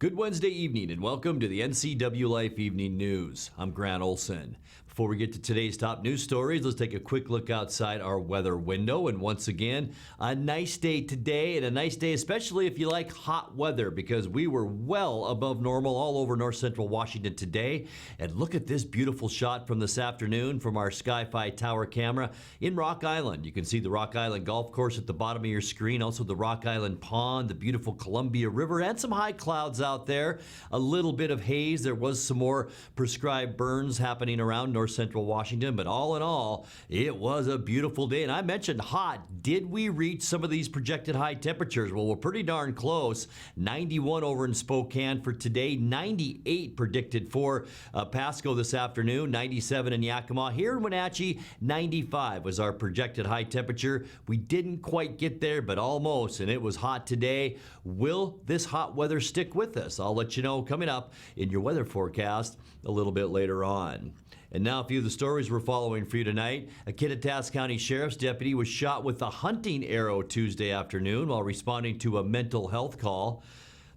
Good Wednesday evening and welcome to the NCWLIFE Evening News. I'm Grant Olson. Before we get to today's top news stories, let's take a quick look outside our weather window. And once again, a nice day today, and a nice day especially if you like hot weather, because we were well above normal all over north central Washington today. And look at this beautiful shot from this afternoon from our Sky-Fi tower camera in Rock Island. You can see the Rock Island Golf Course at the bottom of your screen, also the Rock Island Pond, the beautiful Columbia River, and some high clouds out there. A little bit of haze. There was some more prescribed burns happening around north central Washington, but all in all, it was a beautiful day. And I mentioned hot. Did we reach some of these projected high temperatures? Well, we're pretty darn close. 91 over in Spokane for today, 98 predicted for Pasco this afternoon, 97 in Yakima. Here in Wenatchee, 95 was our projected high temperature. We didn't quite get there, but almost, and it was hot today. Will this hot weather stick with us? I'll let you know coming up in your weather forecast a little bit later on. And now a few of the stories we're following for you tonight. A Kittitas County Sheriff's deputy was shot with a hunting arrow Tuesday afternoon while responding to a mental health call.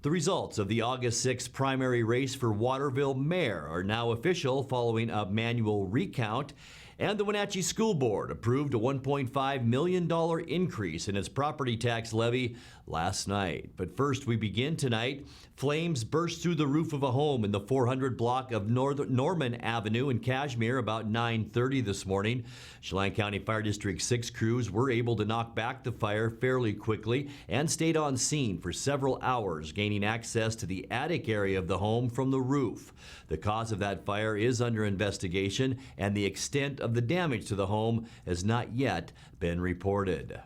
The results of the August 6th primary race for Waterville mayor are now official following a manual recount. And the Wenatchee School Board approved a $1.5 million increase in its property tax levy last night. But first, we begin tonight. Flames burst through the roof of a home in the 400 block of Norman Avenue in Cashmere about 9:30 this morning. Chelan County Fire District 6 crews were able to knock back the fire fairly quickly and stayed on scene for several hours, gaining access to the attic area of the home from the roof. The cause of that fire is under investigation, and the extent of the damage to the home has not yet been reported.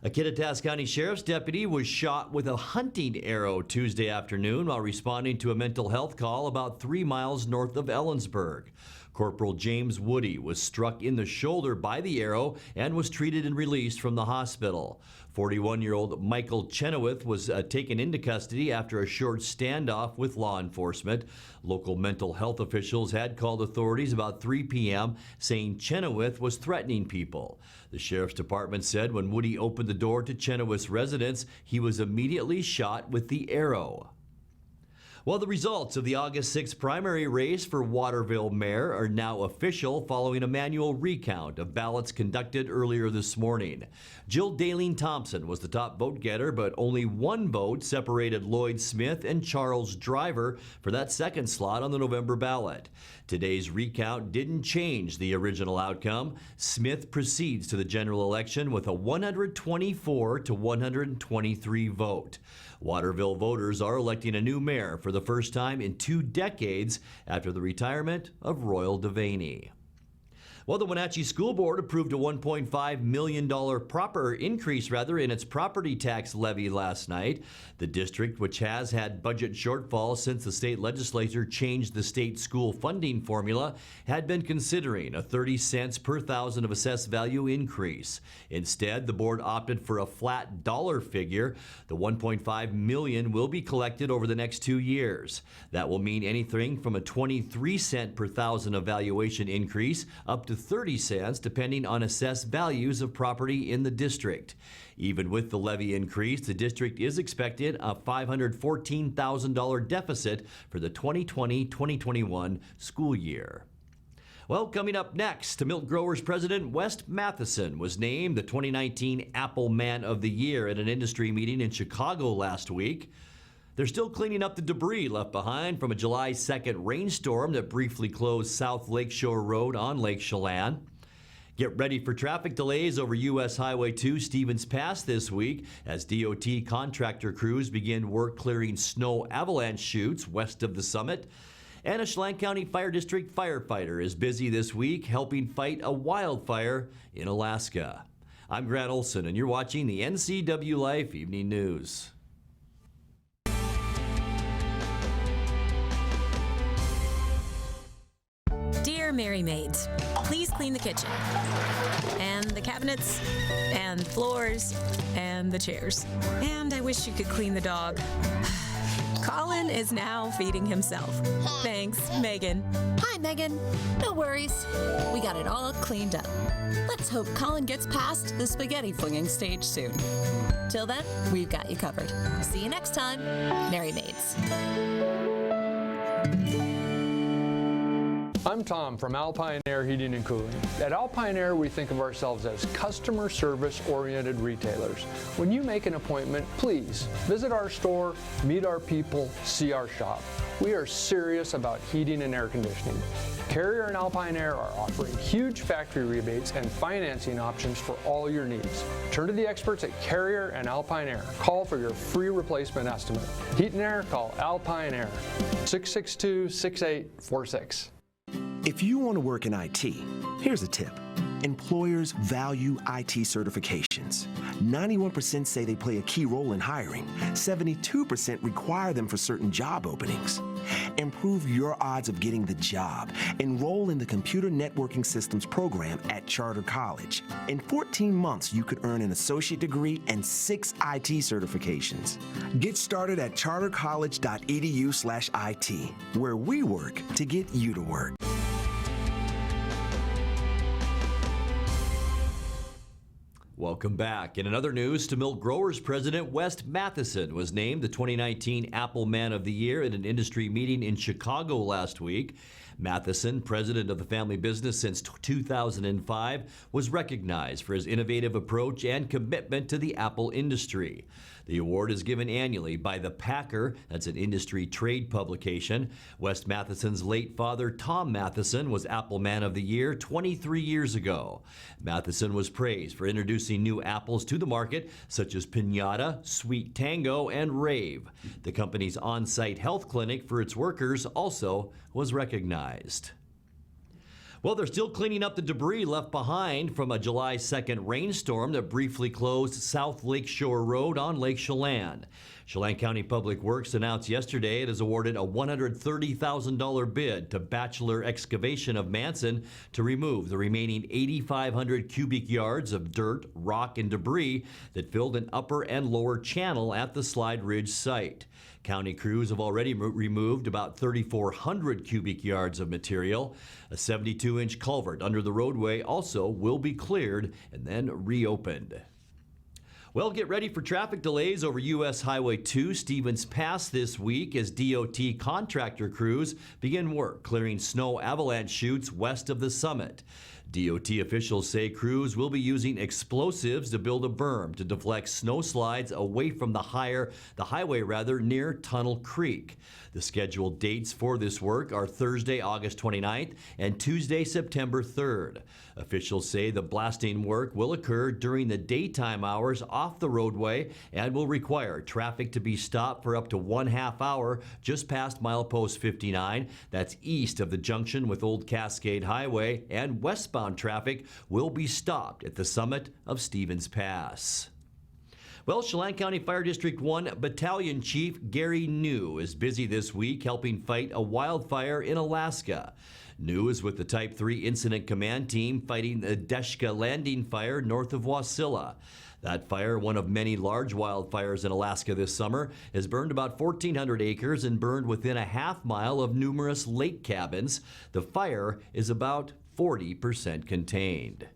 A Kittitas County Sheriff's deputy was shot with a hunting arrow Tuesday afternoon while responding to a mental health call about 3 miles north of Ellensburg. Corporal James Woody was struck in the shoulder by the arrow and was treated and released from the hospital. 41-year-old Michael Chenoweth was taken into custody after a short standoff with law enforcement. Local mental health officials had called authorities about 3 p.m. saying Chenoweth was threatening people. The Sheriff's Department said when Woody opened the door to Chenoweth's residence, he was immediately shot with the arrow. Well, the results of the August 6th primary race for Waterville mayor are now official following a manual recount of ballots conducted earlier this morning. Jill Daleen Thompson was the top vote getter, but only one vote separated Lloyd Smith and Charles Driver for that second slot on the November ballot. Today's recount didn't change the original outcome. Smith proceeds to the general election with a 124 to 123 vote. Waterville voters are electing a new mayor for the first time in 2 decades after the retirement of Royal Devaney. Well, the Wenatchee School Board approved a $1.5 million increase in its property tax levy last night. The district, which has had budget shortfalls since the state legislature changed the state school funding formula, had been considering a 30 cents per thousand of assessed value increase. Instead, the board opted for a flat dollar figure. The $1.5 million will be collected over the next 2 years. That will mean anything from a 23 cent per thousand evaluation increase up to 30 cents depending on assessed values of property in the district. Even with the levy increase, the district is expected a $514,000 deficit for the 2020-2021 school year. Well, coming up next, Milk Growers President Wes Matheson was named the 2019 Apple Man of the Year at an industry meeting in Chicago last week. They're still cleaning up the debris left behind from a July 2nd rainstorm that briefly closed South Lakeshore Road on Lake Chelan. Get ready for traffic delays over U.S. Highway 2 Stevens Pass this week as DOT contractor crews begin work clearing snow avalanche chutes west of the summit. And a Chelan County Fire District firefighter is busy this week helping fight a wildfire in Alaska. I'm Grant Olson, and you're watching the NCWLIFE Evening News. Dear Mary Maids, please clean the kitchen, and the cabinets, and floors, and the chairs. And I wish you could clean the dog. Colin is now feeding himself. Thanks, Megan. Hi, Megan. No worries. We got it all cleaned up. Let's hope Colin gets past the spaghetti flinging stage soon. Till then, we've got you covered. See you next time. Merry Maids. I'm Tom from Alpine Air Heating and Cooling. At Alpine Air, we think of ourselves as customer service-oriented retailers. When you make an appointment, please visit our store, meet our people, see our shop. We are serious about heating and air conditioning. Carrier and Alpine Air are offering huge factory rebates and financing options for all your needs. Turn to the experts at Carrier and Alpine Air. Call for your free replacement estimate. Heat and air, call Alpine Air, 662-6846. If you want to work in IT, here's a tip. Employers value IT certifications. 91% say they play a key role in hiring. 72% require them for certain job openings. Improve your odds of getting the job. Enroll in the Computer Networking Systems program at Charter College. In 14 months, you could earn an associate degree and 6 IT certifications. Get started at chartercollege.edu/IT, where we work to get you to work. Welcome back. In another news, to milk growers president Wes Matheson was named the 2019 Apple Man of the Year at an industry meeting in Chicago last week. Matheson, president of the family business since 2005, was recognized for his innovative approach and commitment to the Apple industry. The award is given annually by The Packer, that's an industry trade publication. Wes Matheson's late father, Tom Matheson, was Apple Man of the Year 23 years ago. Matheson was praised for introducing new apples to the market, such as Piñata, Sweet Tango, and Rave. The company's on-site health clinic for its workers also was recognized. Well, they're still cleaning up the debris left behind from a July 2nd rainstorm that briefly closed South Lake Shore Road on Lake Chelan. Chelan County Public Works announced yesterday it has awarded a $130,000 bid to Bachelor Excavation of Manson to remove the remaining 8,500 cubic yards of dirt, rock, and debris that filled an upper and lower channel at the Slide Ridge site. County crews have already removed about 3,400 cubic yards of material. A 72-inch culvert under the roadway also will be cleared and then reopened. Well, get ready for traffic delays over U.S. Highway 2 Stevens Pass this week as DOT contractor crews begin work clearing snow avalanche chutes west of the summit. DOT officials say crews will be using explosives to build a berm to deflect snow slides away from the highway near Tunnel Creek. The scheduled dates for this work are Thursday, August 29th and Tuesday, September 3rd. Officials say the blasting work will occur during the daytime hours off the roadway and will require traffic to be stopped for up to 1/2 hour just past milepost 59. That's east of the junction with Old Cascade Highway, and westbound traffic will be stopped at the summit of Stevens Pass. Well, Chelan County Fire District 1 Battalion Chief Gary New is busy this week helping fight a wildfire in Alaska. New is with the Type 3 Incident Command Team fighting the Deshka Landing Fire north of Wasilla. That fire, one of many large wildfires in Alaska this summer, has burned about 1,400 acres and burned within a half mile of numerous lake cabins. The fire is about 40% contained.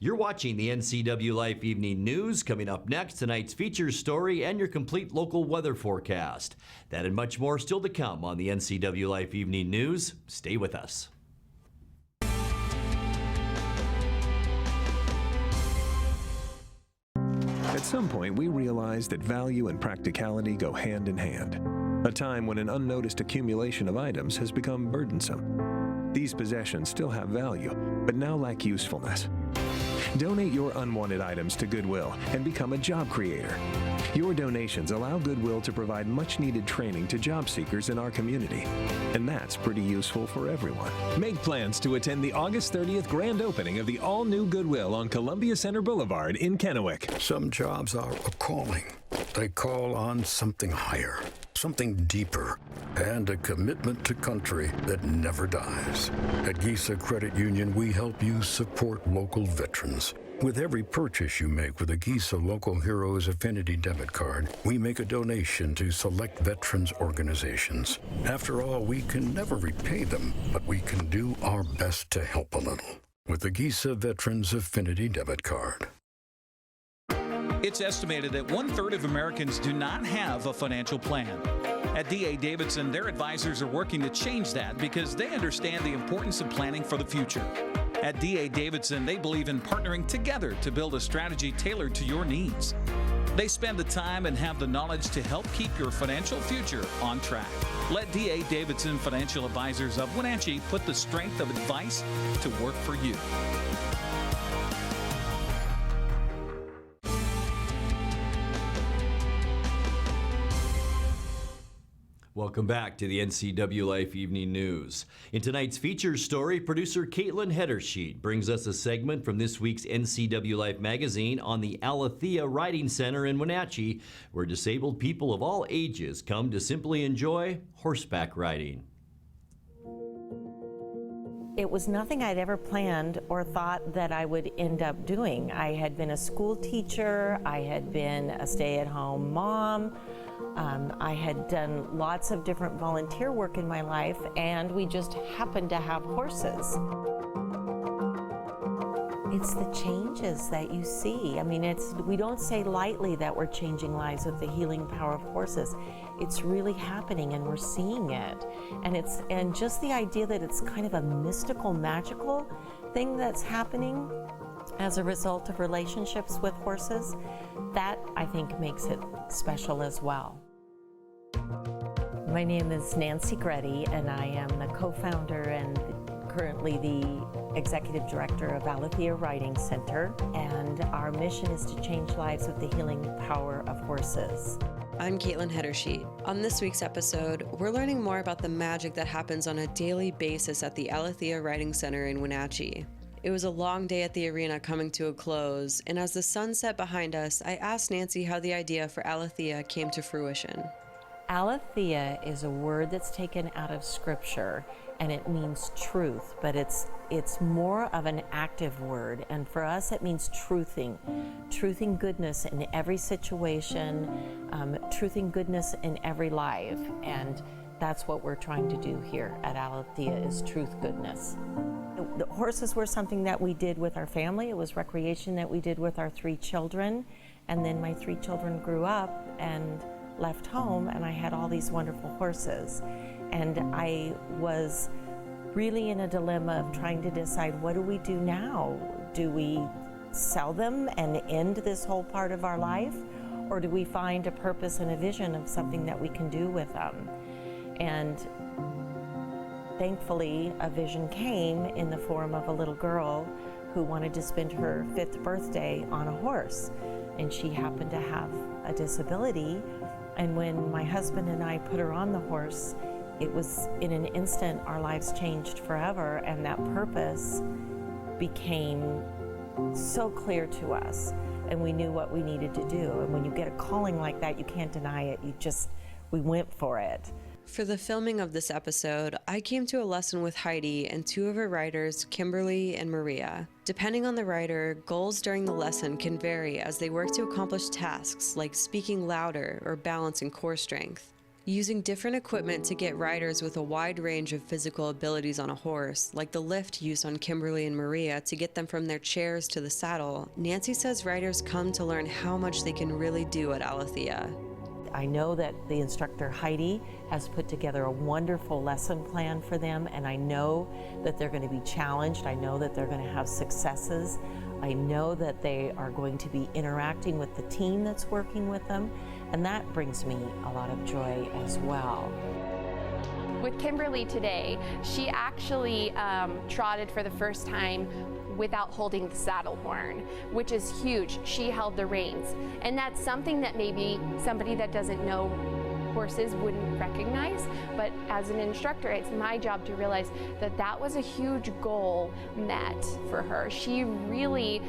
You're watching the NCWLIFE Evening News. Coming up next, tonight's features story and your complete local weather forecast. That and much more still to come on the NCWLIFE Evening News. Stay with us. At some point, we realized that value and practicality go hand in hand. A time when an unnoticed accumulation of items has become burdensome. These possessions still have value, but now lack usefulness. Donate your unwanted items to Goodwill and become a job creator. Your donations allow Goodwill to provide much-needed training to job seekers in our community. And that's pretty useful for everyone. Make plans to attend the August 30th grand opening of the all-new Goodwill on Columbia Center Boulevard in Kennewick. Some jobs are a calling. They call on something higher, something deeper, and a commitment to country that never dies. At Gisa Credit Union, we help you support local veterans. With every purchase you make with a Gisa Local Heroes Affinity debit card, we make a donation to select veterans organizations. After all, we can never repay them, but we can do our best to help a little with the Gisa Veterans Affinity debit card. It's estimated that 1/3 of Americans do not have a financial plan. At D.A. Davidson, their advisors are working to change that because they understand the importance of planning for the future. At D.A. Davidson, they believe in partnering together to build a strategy tailored to your needs. They spend the time and have the knowledge to help keep your financial future on track. Let D.A. Davidson Financial Advisors of Wenatchee put the strength of advice to work for you. Welcome back to the NCWLIFE Evening News. In tonight's feature story, producer Caitlin Hedersheet brings us a segment from this week's NCWLIFE magazine on the Alethea Riding Center in Wenatchee, where disabled people of all ages come to simply enjoy horseback riding. It was nothing I'd ever planned or thought that I would end up doing. I had been a school teacher, I had been a stay-at-home mom, I had done lots of different volunteer work in my life, and we just happened to have horses. It's the changes that you see. I mean, we don't say lightly that we're changing lives with the healing power of horses. It's really happening, and we're seeing it. And just the idea that it's kind of a mystical, magical thing that's happening as a result of relationships with horses, that I think makes it special as well. My name is Nancy Gretty, and I am the co-founder and currently the executive director of Alethea Riding Center, and our mission is to change lives with the healing power of horses. I'm Caitlin Hedersheet. On this week's episode, we're learning more about the magic that happens on a daily basis at the Alethea Riding Center in Wenatchee. It was a long day at the arena coming to a close, and as the sun set behind us, I asked Nancy how the idea for Alethea came to fruition. Alethea is a word that's taken out of scripture, and it means truth, but it's more of an active word, and for us it means truthing goodness in every situation, truthing goodness in every life, and that's what we're trying to do here at Alethea, is truth goodness. The horses were something that we did with our family. It was recreation that we did with our 3 children, and then my 3 children grew up and left home, and I had all these wonderful horses. And I was really in a dilemma of trying to decide, what do we do now? Do we sell them and end this whole part of our life? Or do we find a purpose and a vision of something that we can do with them? And thankfully, a vision came in the form of a little girl who wanted to spend her 5th birthday on a horse. And she happened to have a disability. And when my husband and I put her on the horse, it was in an instant our lives changed forever, and that purpose became so clear to us, and we knew what we needed to do. And when you get a calling like that, you can't deny it. We went for it. For the filming of this episode, I came to a lesson with Heidi and 2 of her riders, Kimberly and Maria. Depending on the rider, goals during the lesson can vary as they work to accomplish tasks like speaking louder or balancing core strength. Using different equipment to get riders with a wide range of physical abilities on a horse, like the lift used on Kimberly and Maria to get them from their chairs to the saddle, Nancy says riders come to learn how much they can really do at Alethea. I know that the instructor Heidi has put together a wonderful lesson plan for them, and I know that they're going to be challenged. I know that they're going to have successes. I know that they are going to be interacting with the team that's working with them, and that brings me a lot of joy as well. With Kimberly today, she actually trotted for the first time without holding the saddle horn, which is huge. She held the reins. And that's something that maybe somebody that doesn't know horses wouldn't recognize, but as an instructor, it's my job to realize that that was a huge goal met for her. She really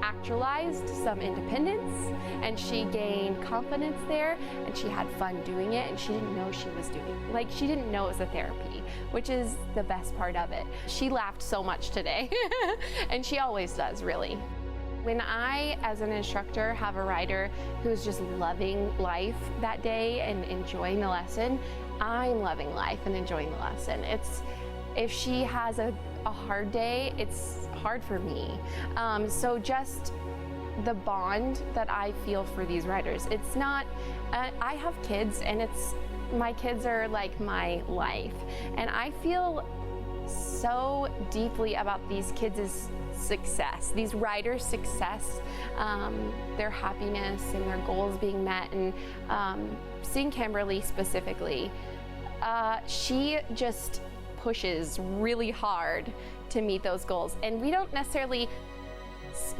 actualized some independence, and she gained confidence there, and she had fun doing it, and she didn't know she was doing it. Like, she didn't know it was a therapy, which is the best part of it. She laughed so much today, and she always does, really. When I, as an instructor, have a rider who's just loving life that day and enjoying the lesson, I'm loving life and enjoying the lesson. If she has a hard day, it's hard for me. So just the bond that I feel for these riders. It's not, I have kids, and my kids are like my life, and I feel so deeply about these kids' success, these riders' success, their happiness and their goals being met. And seeing Kimberly specifically, she just pushes really hard to meet those goals, and we don't necessarily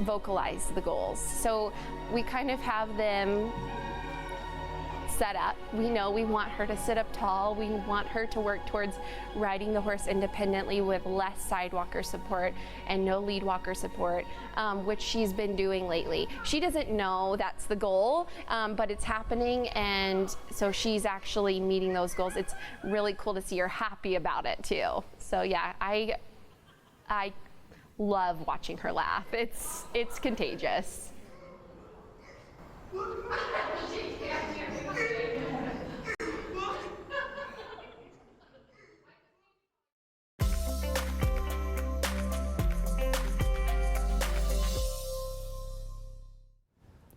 vocalize the goals, so we kind of have them set up. We know we want her to sit up tall. We want her to work towards riding the horse independently with less sidewalker support and no lead walker support, which she's been doing lately. She doesn't know that's the goal, but it's happening, and so she's actually meeting those goals. It's really cool to see her happy about it too. So yeah, I love watching her laugh. It's contagious.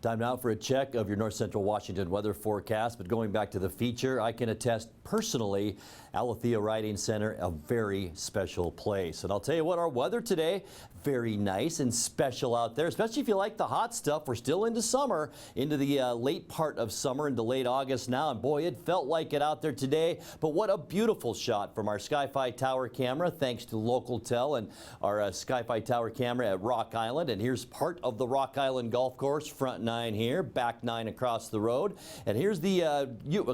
Time now for a check of your North Central Washington weather forecast. But going back to the feature, I can attest personally, Alethea Riding Center, a very special place. And I'll tell you what, our weather today, very nice and special out there, especially if you like the hot stuff. We're still into summer, into the late part of summer, into late August now. And boy, it felt like it out there today. But what a beautiful shot from our Sky-Fi Tower camera, thanks to Localtel and our Sky-Fi Tower camera at Rock Island. And here's part of the Rock Island Golf Course, front 9 here, back 9 across the road. And here's the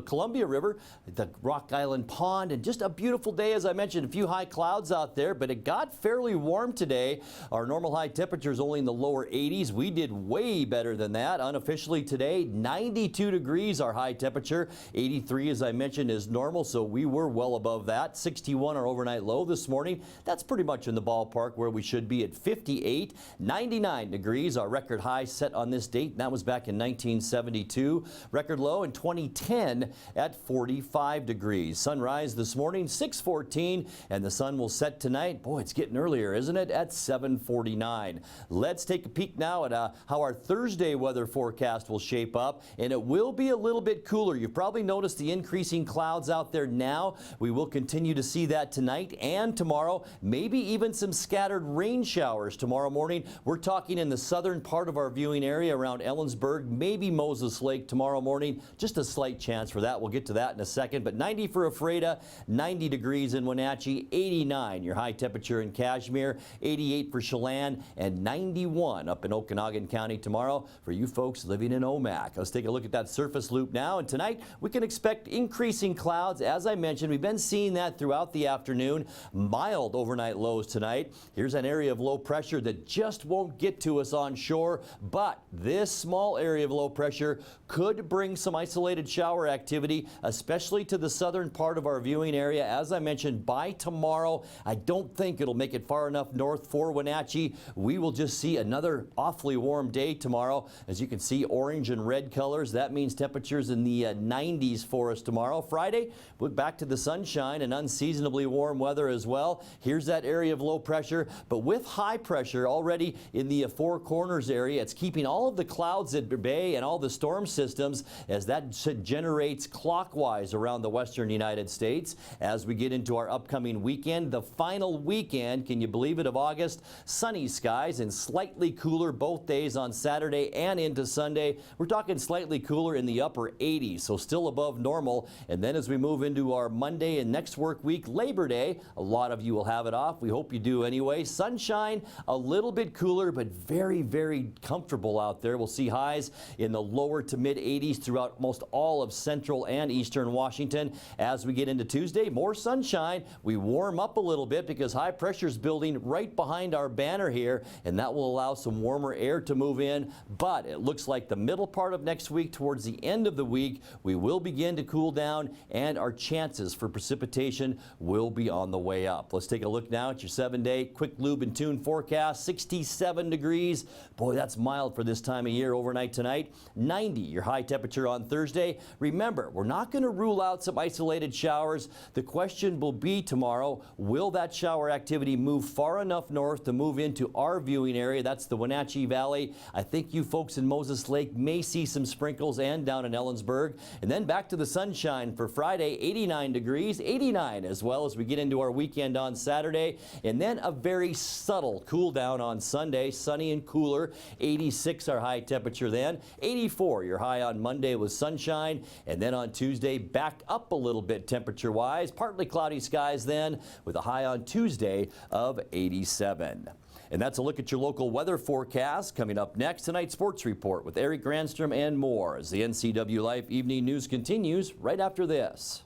Columbia River, the Rock Island Pond, and just a beautiful day. As I mentioned, a few high clouds out there, but it got fairly warm today. Our normal high temperature is only in the lower 80s. We did way better than that. Unofficially today, 92 degrees our high temperature. 83, as I mentioned, is normal, so we were well above that. 61 our overnight low this morning. That's pretty much in the ballpark where we should be at 58. 99 degrees, our record high set on this date, and that was back in 1972. Record low in 2010 at 45 degrees. Sunrise this morning, 6:14, and the sun will set tonight. Boy, it's getting earlier, isn't it? At 7:49. Let's take a peek now at how our Thursday weather forecast will shape up, and it will be a little bit cooler. You've probably noticed the increasing clouds out there now. We will continue to see that tonight and tomorrow, maybe even some scattered rain showers tomorrow morning. We're talking in the southern part of our viewing area around Ellensburg, maybe Moses Lake tomorrow morning. Just a slight chance for that. We'll get to that in a second. But 90 for Ephrata, 90 degrees in Wenatchee, 89 your high temperature in Kashmir, 88 for Chelan, and 91 up in Okanagan County tomorrow for you folks living in Omak. Let's take a look at that surface loop now. And tonight we can expect increasing clouds. As I mentioned, we've been seeing that throughout the afternoon. Mild overnight lows tonight. Here's an area of low pressure that just won't get to us on shore, but this small area of low pressure could bring some isolated shower activity, especially to the southern part of our viewing area. As I mentioned, by tomorrow, I don't think it'll make it far enough north for Wenatchee. We will just see another awfully warm day tomorrow. As you can see, orange and red colors. That means temperatures in the 90s for us tomorrow. Friday, we're back to the sunshine and unseasonably warm weather as well. Here's that area of low pressure, but with high pressure already in the Four Corners area, it's keeping all of the clouds at bay and all the storm systems as that generates clockwise around the western United States. As we get into our upcoming weekend, the final weekend, can you believe it, of August, sunny skies and slightly cooler both days on Saturday and into Sunday. We're talking slightly cooler in the upper 80s, so still above normal. And then as we move into our Monday and next work week, Labor Day, a lot of you will have it off. We hope you do anyway. Sunshine, a little bit cooler, but very, very comfortable out there. We'll see highs in the lower to mid 80s throughout most all of central and eastern Washington. As we get into Tuesday, more sunshine. We warm up a little bit because high pressure is building right behind our banner here, and that will allow some warmer air to move in. But it looks like the middle part of next week, towards the end of the week, we will begin to cool down, and our chances for precipitation will be on the way up. Let's take a look now at your 7-day quick lube and tune forecast. 67 degrees. Boy, that's mild for this time of year. Overnight tonight, 90 your your high temperature on Thursday. Remember, we're not going to rule out some isolated showers. The question will be tomorrow, will that shower activity move far enough north to move into our viewing area? That's the Wenatchee Valley. I think you folks in Moses Lake may see some sprinkles, and down in Ellensburg. And then back to the sunshine for Friday, 89 degrees, 89 as well as we get into our weekend on Saturday. And then a very subtle cool down on Sunday, sunny and cooler, 86 our high temperature then, 84 your high on Monday with sunshine. And then on Tuesday, back up a little bit temperature wise, partly cloudy skies then with a high on Tuesday of 87. And that's a look at your local weather forecast. Coming up next, tonight's sports report with Eric Granstrom and more as the NCWLIFE Evening News continues right after this.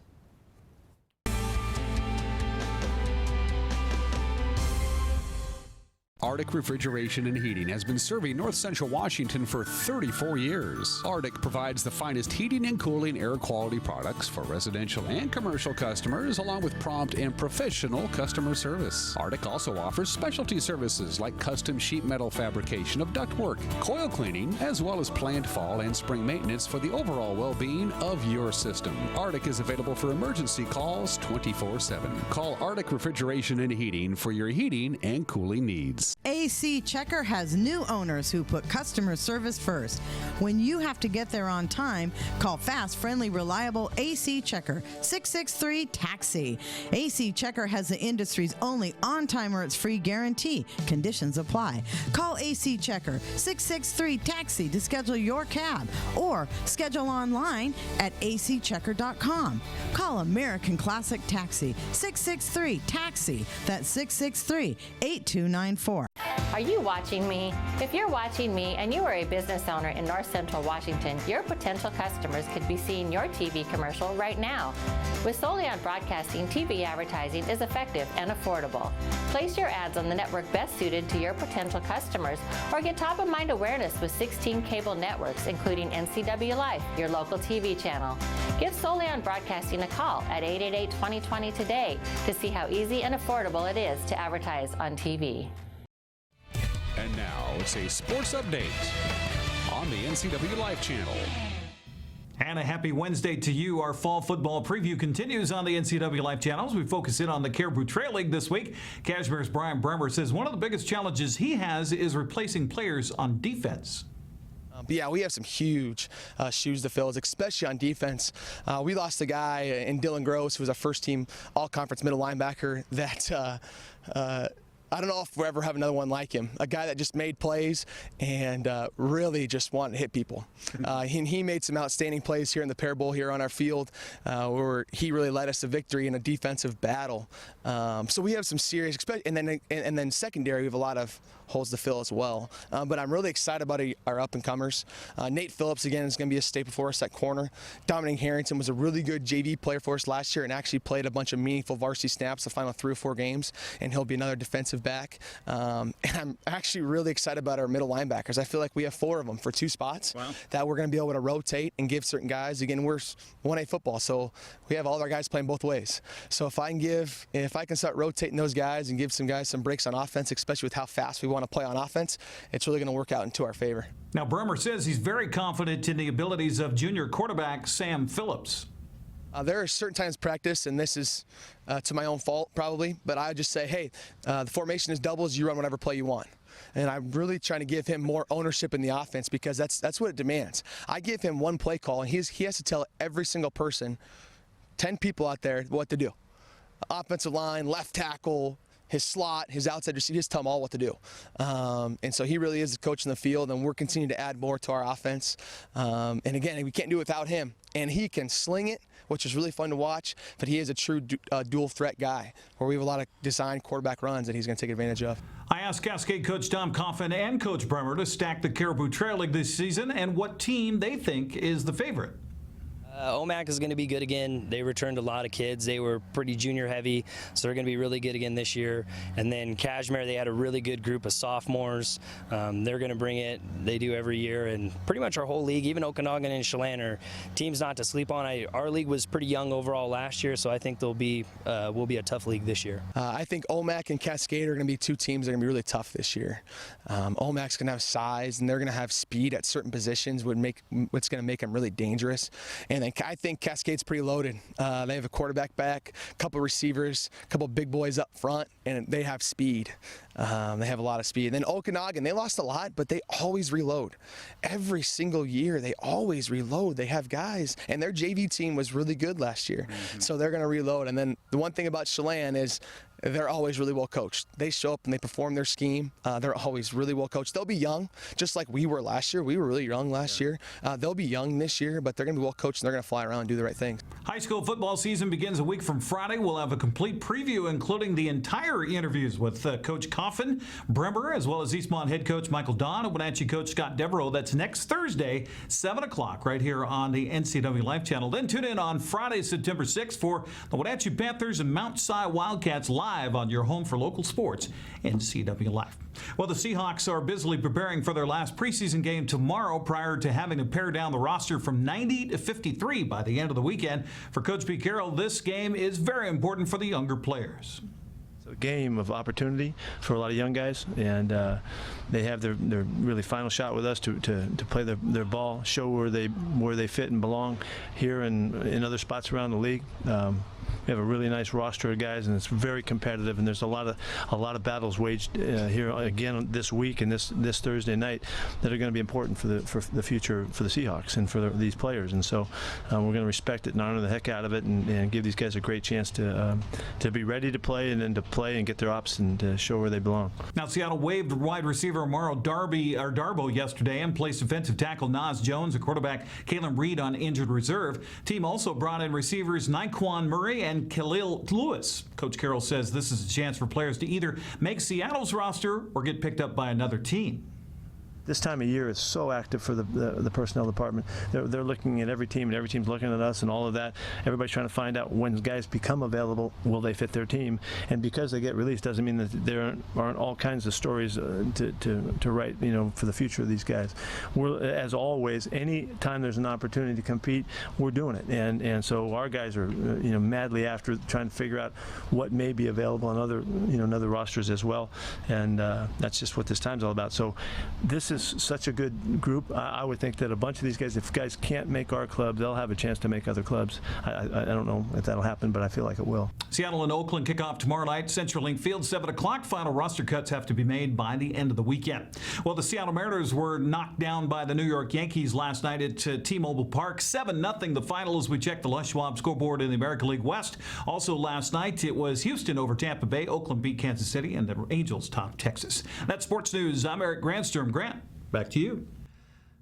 Arctic Refrigeration and Heating has been serving North Central Washington for 34 years. Arctic provides the finest heating and cooling air quality products for residential and commercial customers, along with prompt and professional customer service. Arctic also offers specialty services like custom sheet metal fabrication of ductwork, coil cleaning, as well as planned fall and spring maintenance for the overall well-being of your system. Arctic is available for emergency calls 24/7. Call Arctic Refrigeration and Heating for your heating and cooling needs. AC Checker has new owners who put customer service first. When you have to get there on time, call fast, friendly, reliable AC Checker, 663-TAXI. AC Checker has the industry's only on-time or it's free guarantee. Conditions apply. Call AC Checker, 663-TAXI to schedule your cab or schedule online at acchecker.com. Call American Classic Taxi, 663-TAXI. That's 663-8294. Are you watching me? If you're watching me and you are a business owner in North Central Washington, your potential customers could be seeing your TV commercial right now. With Solion Broadcasting, TV advertising is effective and affordable. Place your ads on the network best suited to your potential customers, or get top-of-mind awareness with 16 cable networks, including NCWLIFE, your local TV channel. Give Solion Broadcasting a call at 888-2020 today to see how easy and affordable it is to advertise on TV. And now it's a sports update on the NCWLIFE channel. And a happy Wednesday to you. Our fall football preview continues on the NCWLIFE channels. We focus in on the Caribou Trail League this week. Cashmere's Brian Bremer says one of the biggest challenges he has is replacing players on defense. Yeah, we have some huge shoes to fill, especially on defense. We lost a guy in Dylan Gross, who was a first-team all-conference middle linebacker that I don't know if we'll ever have another one like him. A guy that just made plays and really just wanted to hit people. He made some outstanding plays here in the Pear Bowl here on our field, where he really led us to victory in a defensive battle. So we have some serious, and then secondary, we have a lot of holes to fill as well. But I'm really excited about our up-and-comers. Nate Phillips, again, is going to be a staple for us at corner. Dominic Harrington was a really good JV player for us last year and actually played a bunch of meaningful varsity snaps the final 3 or 4 games, and he'll be another defensive back. And I'm actually really excited about our middle linebackers. I feel like we have 4 of them for 2 spots that we're going to be able to rotate and give certain guys. Again, we're 1A football, so we have all our guys playing both ways. So if I can start rotating those guys and give some guys some breaks on offense, especially with how fast we want to play on offense, it's really going to work out into our favor. Now, Bremer says he's very confident in the abilities of junior quarterback Sam Phillips. There are certain times practice, and this is to my own fault probably, but I just say, hey, the formation is doubles, you run whatever play you want. And I'm really trying to give him more ownership in the offense because that's what it demands. I give him one play call, and he has to tell every single person, 10 people out there, what to do. Offensive line, left tackle, his slot, his outside receiver, just tell them all what to do. And so he really is the coach in the field, and we're continuing to add more to our offense. And again, we can't do it without him. And he can sling it, which is really fun to watch, but he is a true dual threat guy where we have a lot of designed quarterback runs that he's going to take advantage of. I asked Cascade coach Tom Coffin and Coach Bremer to stack the Caribou Trail League this season and what team they think is the favorite. OMAC is going to be good again. They returned a lot of kids. They were pretty junior heavy, so they're going to be really good again this year. And then Kashmir, they had a really good group of sophomores. They're going to bring it. They do every year. And pretty much our whole league, even Okanagan and Chelan, are teams not to sleep on. Our league was pretty young overall last year, so I think we'll be a tough league this year. I think OMAC and Cascade are going to be two teams that are going to be really tough this year. OMAC's going to have size, and they're going to have speed at certain positions, what's going to make them really dangerous. And I think Cascade's pretty loaded. They have a quarterback back, a couple receivers, a couple big boys up front, and they have speed. They have a lot of speed. And then Okanagan, they lost a lot, but they always reload. Every single year, they always reload. They have guys, and their JV team was really good last year, so they're going to reload. And then the one thing about Chelan is they're always really well coached. They show up and they perform their scheme. They're always really well coached. They'll be young, just like we were last year. We were really young last year. They'll be young this year, but they're going to be well coached, and they're going to fly around and do the right things. High school football season begins a week from Friday. We'll have a complete preview, including the entire interviews with Coach Coffin, Bremer, as well as Eastmont head coach Michael Don and Wenatchee coach Scott Devereaux. That's next Thursday, 7 o'clock, right here on the NCWLIFE channel. Then tune in on Friday, September 6th for the Wenatchee Panthers and Mount Si Wildcats live on your home for local sports, NCWLIFE. Well, the Seahawks are busily preparing for their last preseason game tomorrow prior to having to pare down the roster from 90 to 53 by the end of the weekend. For Coach Pete Carroll, this game is very important for the younger players. It's a game of opportunity for a lot of young guys, and they have their really final shot with us to play their ball, show where they fit and belong here and in other spots around the league. We have a really nice roster of guys, and it's very competitive. And there's a lot of battles waged here again this week and this Thursday night that are going to be important for the future for the Seahawks and for these players. And so we're going to respect it and honor the heck out of it, and give these guys a great chance to be ready to play and then to play and get their ops and to show where they belong. Now, Seattle waived wide receiver Amaro Darbo yesterday and placed defensive tackle Nas Jones and quarterback Kalen Reed on injured reserve. Team also brought in receivers Naquan Murray and Khalil Lewis. Coach Carroll says this is a chance for players to either make Seattle's roster or get picked up by another team. This time of year is so active for the personnel department. They're looking at every team, and every team's looking at us and all of that. Everybody's trying to find out when guys become available, will they fit their team? And because they get released doesn't mean that there aren't all kinds of stories to write, for the future of these guys. We're, as always, any time there's an opportunity to compete, we're doing it. And so our guys are madly after trying to figure out what may be available on other rosters as well. And that's just what this time's all about. So this is such a good group. I would think that a bunch of these guys, if guys can't make our club, they'll have a chance to make other clubs. I don't know if that'll happen, but I feel like it will. Seattle and Oakland kick off tomorrow night, CenturyLink Field, 7 o'clock. Final roster cuts have to be made by the end of the weekend. Well, the Seattle Mariners were knocked down by the New York Yankees last night at T-Mobile Park. 7-0 the final as we check the Les Schwab scoreboard in the American League West. Also last night, it was Houston over Tampa Bay. Oakland beat Kansas City, and the Angels topped Texas. That's sports news. I'm Eric Granstrom. Grant, back to you.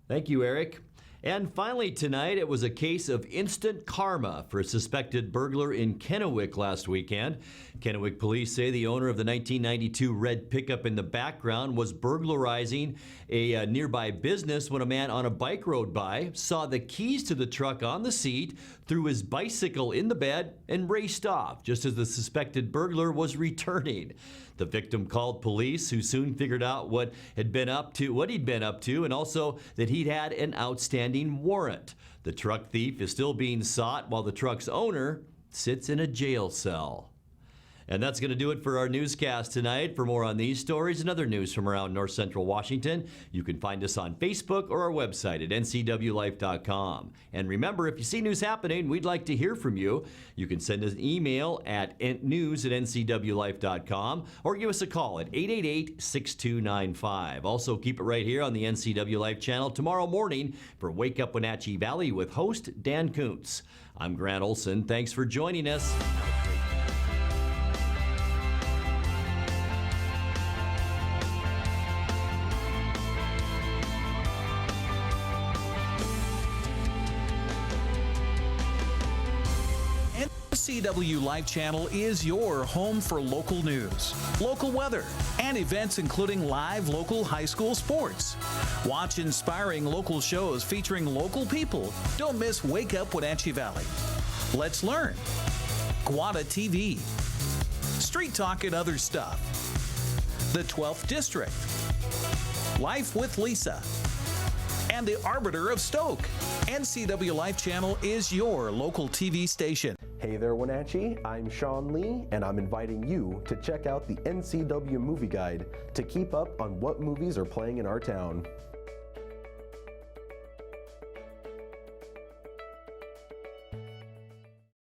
Thank you, Eric. And finally tonight, it was a case of instant karma for a suspected burglar in Kennewick last weekend. Kennewick police say the owner of the 1992 red pickup in the background was burglarizing a nearby business when a man on a bike rode by, saw the keys to the truck on the seat, threw his bicycle in the bed, and raced off just as the suspected burglar was returning. The victim called police, who soon figured out what he'd been up to, and also that he'd had an outstanding warrant. The truck thief is still being sought while the truck's owner sits in a jail cell. And that's going to do it for our newscast tonight. For more on these stories and other news from around North Central Washington, you can find us on Facebook or our website at ncwlife.com. And remember, if you see news happening, we'd like to hear from you. You can send us an email at news@ncwlife.com or give us a call at 888-6295. Also, keep it right here on the NCW Life channel tomorrow morning for Wake Up Wenatchee Valley with host Dan Kuntz. I'm Grant Olson. Thanks for joining us. NCW Life channel is your home for local news, local weather, and events including live local high school sports. Watch inspiring local shows featuring local people. Don't miss Wake Up Wenatchee Valley. Let's learn. Guada TV. Street Talk and other stuff. The 12th District. Life with Lisa. And the Arbiter of Stoke. NCW Life channel is your local TV station. Hey there, Wenatchee. I'm Sean Lee, and I'm inviting you to check out the NCW Movie Guide to keep up on what movies are playing in our town.